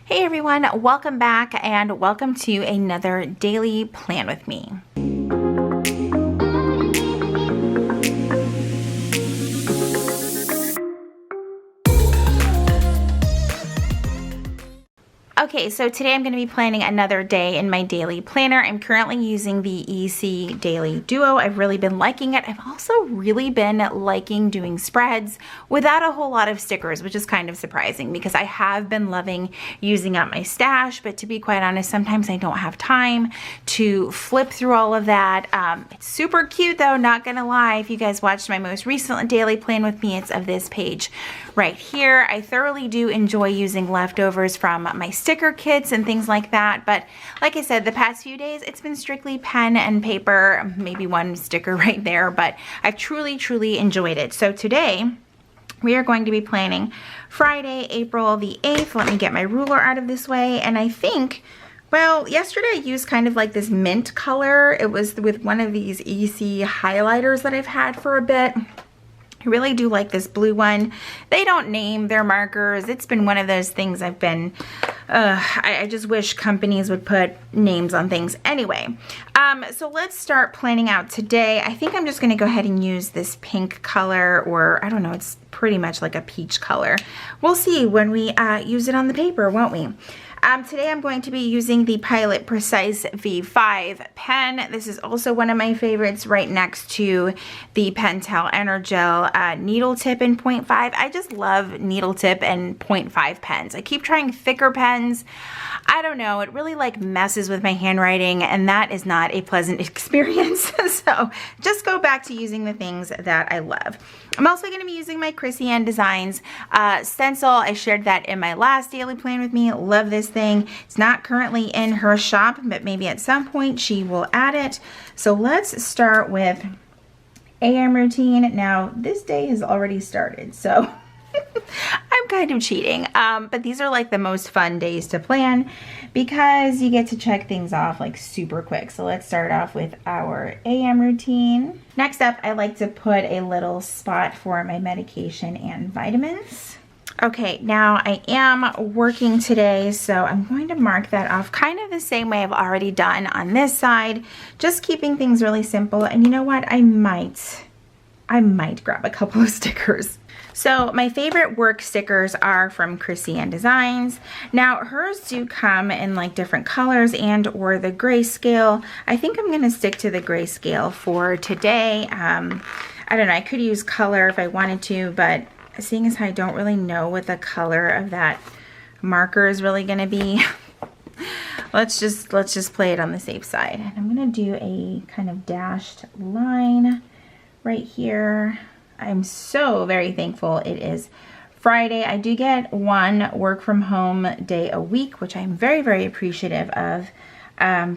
Hey everyone, welcome back and welcome to another daily plan with me. Okay, so today I'm going to be planning another day in my daily planner. I'm currently using the EC Daily Duo. I've really been liking it. I've also really been liking doing spreads without a whole lot of stickers, which is kind of surprising because I have been loving using up my stash, but to be quite honest, sometimes I don't have time to flip through all of that. It's super cute though, not gonna lie. If you guys watched my most recent daily plan with me, it's of this page right here. I thoroughly do enjoy using leftovers from my sticker kits and things like that, but like I said, the past few days it's been strictly pen and paper, maybe one sticker right there, but I've truly enjoyed it. So today we are going to be planning Friday, April the 8th. Let me get my ruler out of this way. And I think, well, yesterday I used kind of like this mint color. It was with one of these EC highlighters that I've had for a bit. I really do like this blue one. They don't name their markers. It's been one of those things I've been, I just wish companies would put names on things. Anyway, so let's start planning out today. I think I'm just gonna go ahead and use this pink color, or I don't know, it's pretty much like a peach color. We'll see when we use it on the paper, won't we? Today I'm going to be using the Pilot Precise V5 pen. This is also one of my favorites, right next to the Pentel Energel needle tip in 0.5. I just love needle tip and 0.5 pens. I keep trying thicker pens. I don't know, it really like messes with my handwriting and that is not a pleasant experience. So just go back to using the things that I love. I'm also going to be using my Chrissy Ann Designs stencil. I shared that in my last daily plan with me. Love this thing. It's not currently in her shop, but maybe at some point she will add it. So let's start with AM routine. Now this day has already started, so I'm kind of cheating, but these are like the most fun days to plan because you get to check things off like super quick. So let's start off with our AM routine. Next up, I like to put a little spot for my medication and vitamins. Okay, now I am working today, so I'm going to mark that off kind of the same way I've already done on this side, just keeping things really simple. And you know what? I might grab a couple of stickers. So my favorite work stickers are from Chrissy Ann Designs. Now hers do come in like different colors and or the grayscale. I think I'm gonna stick to the grayscale for today. I don't know, I could use color if I wanted to, but seeing as how I don't really know what the color of that marker is really gonna be, let's just play it on the safe side. And I'm gonna do a kind of dashed line right here. I'm so very thankful it is Friday. I do get one work from home day a week, which I'm very appreciative of,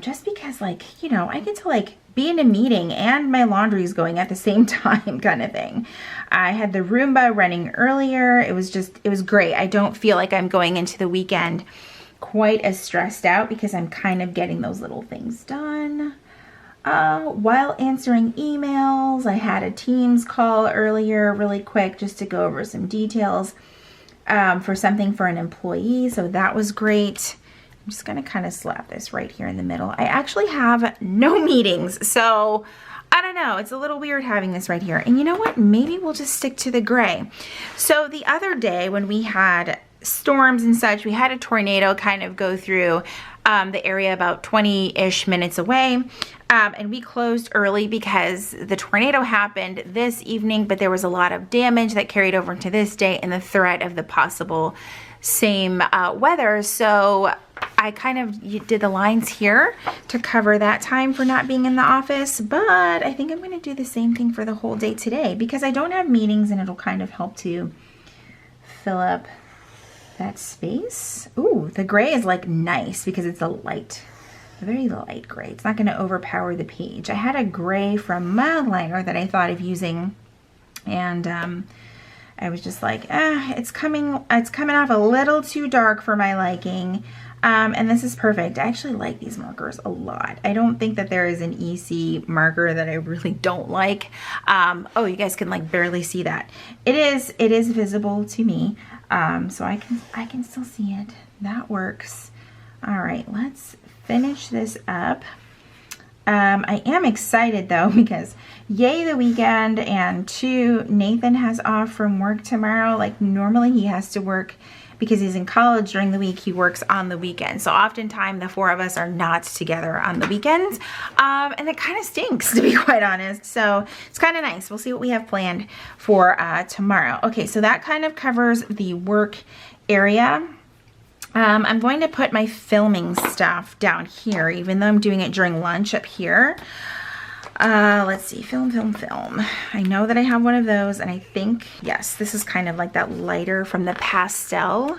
just because, like, you know, I get to like be in a meeting and my laundry is going at the same time kind of thing. I had the Roomba running earlier. It was great. I don't feel like I'm going into the weekend quite as stressed out because I'm kind of getting those little things done. While answering emails, I had a Teams call earlier really quick just to go over some details for something for an employee, so that was great. I'm just gonna kind of slap this right here in the middle. I actually have no meetings, so I don't know, it's a little weird having this right here. And you know what, maybe we'll just stick to the gray. So the other day when we had storms and such, we had a tornado kind of go through the area about 20-ish minutes away. And we closed early because the tornado happened this evening, but there was a lot of damage that carried over into this day and the threat of the possible same weather. So I kind of did the lines here to cover that time for not being in the office, but I think I'm going to do the same thing for the whole day today because I don't have meetings and it'll kind of help to fill up that space. Ooh, the gray is like nice because it's a very light gray. It's not going to overpower the page. I had a gray from Mildliner that I thought of using, and I was just like, it's coming off a little too dark for my liking. And this is perfect. I actually like these markers a lot. I don't think that there is an EC marker that I really don't like. Oh, you guys can like barely see that. It is visible to me. So I can still see it. that works. All right, let's finish this up. I am excited though because yay the weekend, and 2, Nathan has off from work tomorrow. Like normally he has to work because he's in college during the week. He works on the weekends. So oftentimes the 4 of us are not together on the weekends. And it kind of stinks, to be quite honest. So it's kind of nice. We'll see what we have planned for tomorrow. Okay, so that kind of covers the work area. I'm going to put my filming stuff down here, even though I'm doing it during lunch up here. Let's see, film. I know that I have one of those, and I think, yes, this is kind of like that lighter from the pastel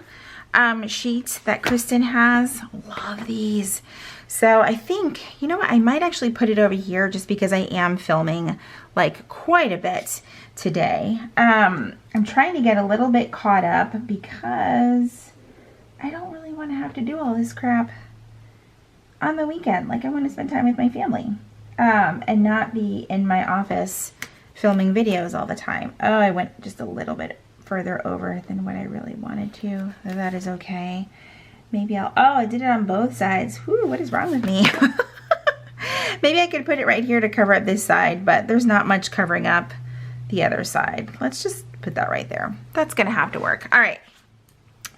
sheets that Kristen has. Love these. So I think, you know what, I might actually put it over here just because I am filming like quite a bit today. I'm trying to get a little bit caught up because I don't really want to have to do all this crap on the weekend. Like I want to spend time with my family. And not be in my office filming videos all the time. Oh, I went just a little bit further over than what I really wanted to. That is okay. Maybe oh, I did it on both sides. Whew, what is wrong with me? Maybe I could put it right here to cover up this side, but there's not much covering up the other side. Let's just put that right there. That's gonna have to work. All right.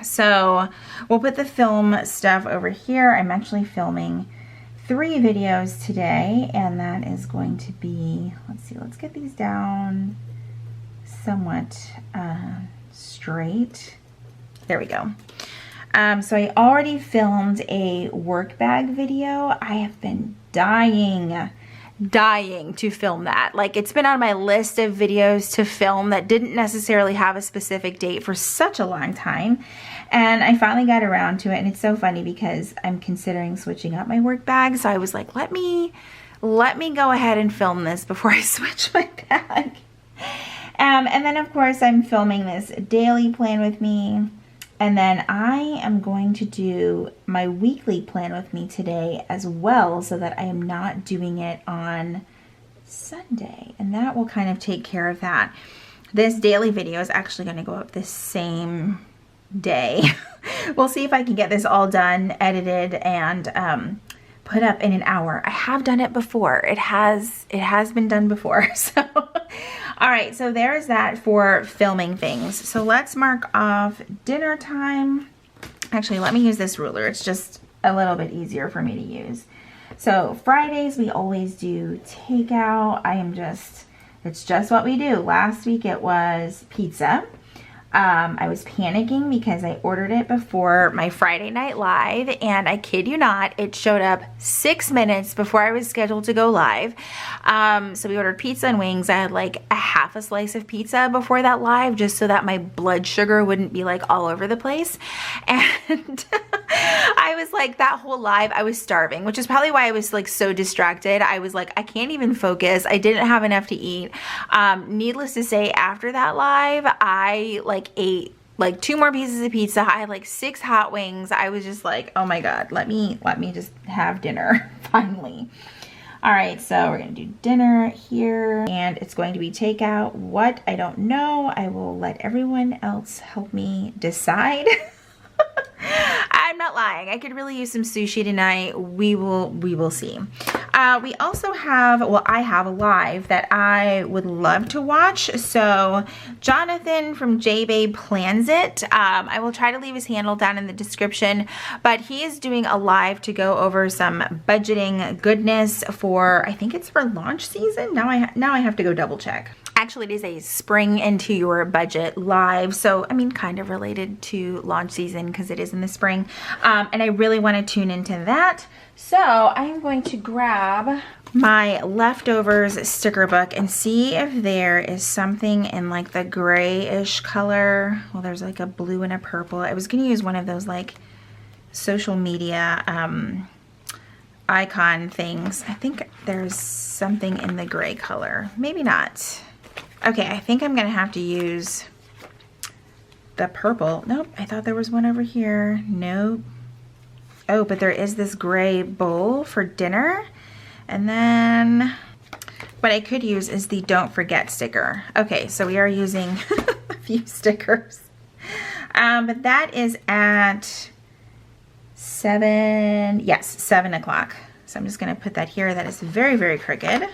So we'll put the film stuff over here. I'm actually filming 3 videos today, and that is going to be, let's see, let's get these down somewhat straight. There we go. So I already filmed a work bag video. I have been dying to film that. Like it's been on my list of videos to film that didn't necessarily have a specific date for such a long time. And I finally got around to it, and it's so funny because I'm considering switching up my work bag. So I was like, let me go ahead and film this before I switch my bag. And then of course I'm filming this daily plan with me. And then I am going to do my weekly plan with me today as well, so that I am not doing it on Sunday. And that will kind of take care of that. This daily video is actually going to go up the same day. We'll see if I can get this all done, edited, and put up in an hour. I have done it before. It has been done before. So all right, so there's that for filming things. So let's mark off dinner time. Actually, let me use this ruler. It's just a little bit easier for me to use. So Fridays we always do takeout. It's just what we do. Last week it was pizza. I was panicking because I ordered it before my Friday night live, and I kid you not, it showed up 6 minutes before I was scheduled to go live. So we ordered pizza and wings. I had like a half a slice of pizza before that live, just so that my blood sugar wouldn't be like all over the place. And I was like, that whole live, I was starving, which is probably why I was like so distracted. I was like, I can't even focus. I didn't have enough to eat. Needless to say, after that live, I like ate like 2 more pieces of pizza. I had like 6 hot wings. I was just like, oh my God, let me just have dinner finally. All right, so we're gonna do dinner here, and it's going to be takeout. What? I don't know. I will let everyone else help me decide. I'm not lying. I could really use some sushi tonight. We will see. We also have, well, I have a live that I would love to watch. So Jonathan from J-Babe Plans It. I will try to leave his handle down in the description, but he is doing a live to go over some budgeting goodness for, I think it's for launch season. Now I have to go double check. Actually, it is a spring into your budget live. So, I mean, kind of related to launch season because it is in the spring. And I really want to tune into that. So I'm going to grab my leftovers sticker book and see if there is something in like the grayish color. Well, there's like a blue and a purple. I was going to use one of those like social media icon things. I think there's something in the gray color. Maybe not. Okay, I think I'm gonna have to use the purple. Nope, I thought there was one over here. Nope. Oh, but there is this gray bowl for dinner. And then what I could use is the don't forget sticker. Okay, so we are using a few stickers. But that is at yes, 7 o'clock. So I'm just gonna put that here. That is very, very crooked.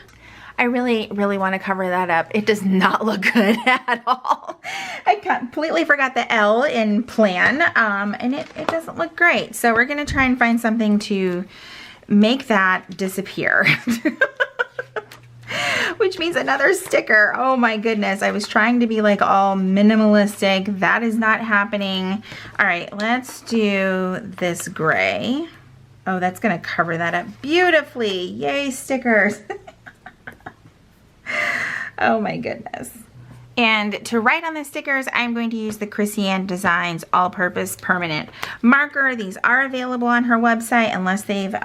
I really, really want to cover that up. It does not look good at all. I completely forgot the L in plan, and it doesn't look great. So we're gonna try and find something to make that disappear. Which means another sticker. Oh my goodness. I was trying to be like all minimalistic. That is not happening. All right, let's do this gray. Oh, that's gonna cover that up beautifully. Yay, stickers. Oh my goodness. And to write on the stickers, I'm going to use the Chrissy Ann Designs All-Purpose Permanent Marker. These are available on her website unless they've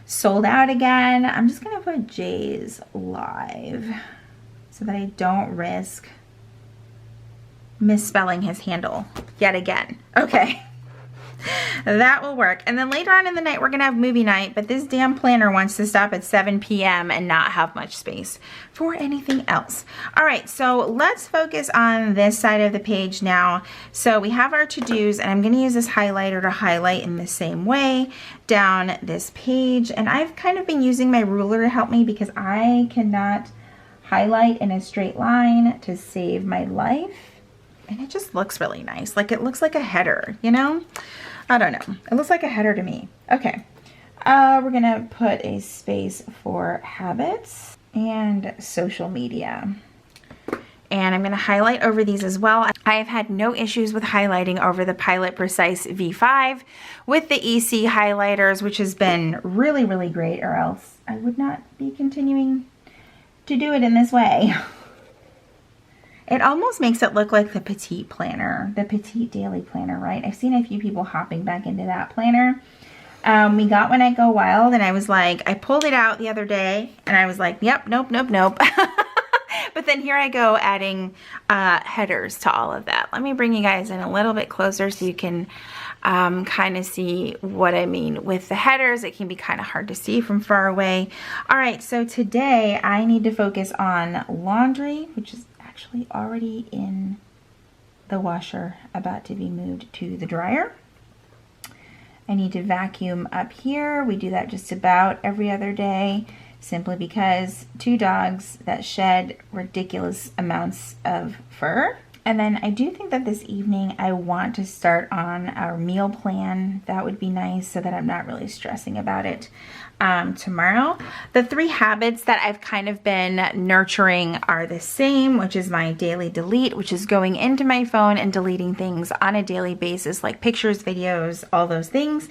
sold out again. I'm just gonna put Jay's Live so that I don't risk misspelling his handle yet again. Okay. That will work. And then later on in the night, we're gonna have movie night, but this damn planner wants to stop at 7 p.m. and not have much space for anything else. All right, so let's focus on this side of the page now. So we have our to-dos, and I'm gonna use this highlighter to highlight in the same way down this page. And I've kind of been using my ruler to help me because I cannot highlight in a straight line to save my life. And it just looks really nice. Like it looks like a header, you know? I don't know. It looks like a header to me. Okay. We're gonna put a space for habits and social media. And I'm gonna highlight over these as well. I have had no issues with highlighting over the Pilot Precise V5 with the EC highlighters, which has been really, really great, or else I would not be continuing to do it in this way. It almost makes it look like the Petite planner, the Petite Daily Planner, right? I've seen a few people hopping back into that planner. We got one at Go Wild, and I was like, I pulled it out the other day, and I was like, yep, nope, nope, nope. But then here I go adding headers to all of that. Let me bring you guys in a little bit closer so you can kind of see what I mean with the headers. It can be kind of hard to see from far away. All right, so today I need to focus on laundry, which is actually already in the washer, about to be moved to the dryer. I need to vacuum up here. We do that just about every other day, simply because 2 dogs that shed ridiculous amounts of fur. And then I do think that this evening I want to start on our meal plan. That would be nice so that I'm not really stressing about it tomorrow. The 3 habits that I've kind of been nurturing are the same, which is my daily delete, which is going into my phone and deleting things on a daily basis, like pictures, videos, all those things.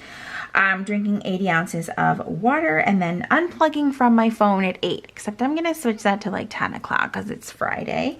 Drinking 80 ounces of water, and then unplugging from my phone at 8, except I'm gonna switch that to like 10 o'clock because it's Friday.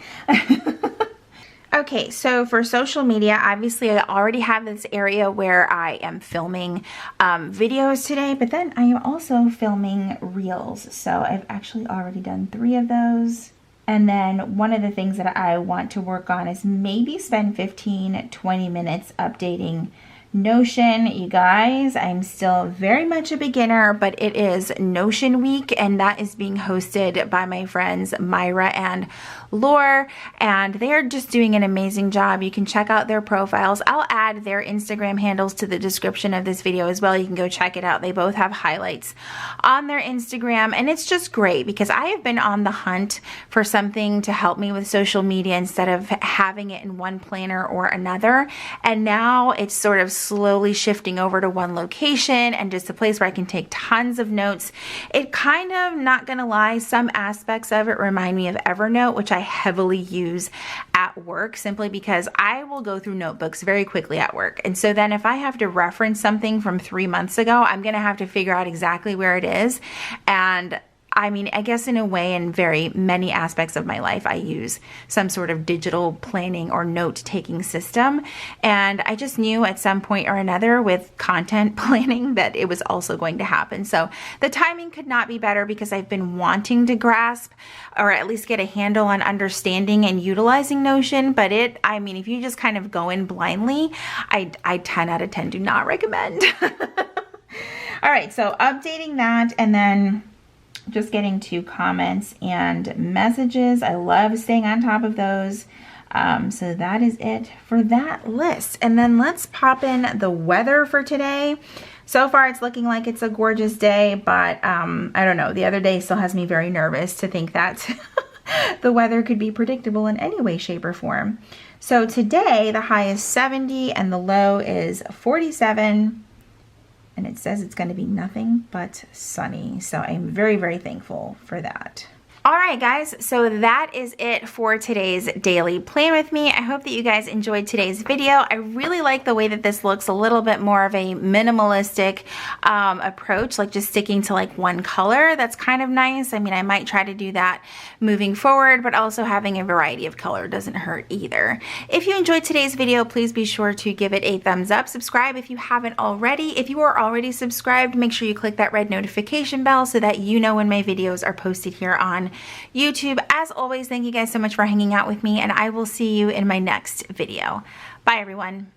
Okay, so for social media, obviously I already have this area where I am filming videos today, but then I am also filming reels. So I've actually already done 3 of those. And then one of the things that I want to work on is maybe spend 15-20 minutes updating Notion. You guys, I'm still very much a beginner, but it is Notion week, and that is being hosted by my friends Myra and Lore, and they are just doing an amazing job. You can check out their profiles. I'll add their Instagram handles to the description of this video as well. You can go check it out. They both have highlights on their Instagram, and it's just great because I have been on the hunt for something to help me with social media instead of having it in one planner or another, and now it's sort of slowly shifting over to one location and just a place where I can take tons of notes. It kind of, not gonna lie, some aspects of it remind me of Evernote, which I heavily use at work simply because I will go through notebooks very quickly at work. And so then if I have to reference something from 3 months ago, I'm gonna have to figure out exactly where it is. And I mean, I guess in a way, in very many aspects of my life, I use some sort of digital planning or note-taking system. And I just knew at some point or another with content planning that it was also going to happen. So the timing could not be better because I've been wanting to grasp or at least get a handle on understanding and utilizing Notion. But I mean, if you just kind of go in blindly, I 10 out of 10 do not recommend. All right, so updating that, and then just getting to comments and messages. I love staying on top of those. So that is it for that list. And then let's pop in the weather for today. So far it's looking like it's a gorgeous day, but I don't know. The other day still has me very nervous to think that the weather could be predictable in any way, shape, or form. So today the high is 70 and the low is 47. And it says it's going to be nothing but sunny. So I'm very, very thankful for that. All right, guys, so that is it for today's daily plan with me. I hope that you guys enjoyed today's video. I really like the way that this looks, a little bit more of a minimalistic approach, like just sticking to like one color. That's kind of nice. I mean, I might try to do that moving forward, but also having a variety of color doesn't hurt either. If you enjoyed today's video, please be sure to give it a thumbs up. Subscribe if you haven't already. If you are already subscribed, make sure you click that red notification bell so that you know when my videos are posted here on YouTube. As always, thank you guys so much for hanging out with me, and I will see you in my next video. Bye, everyone.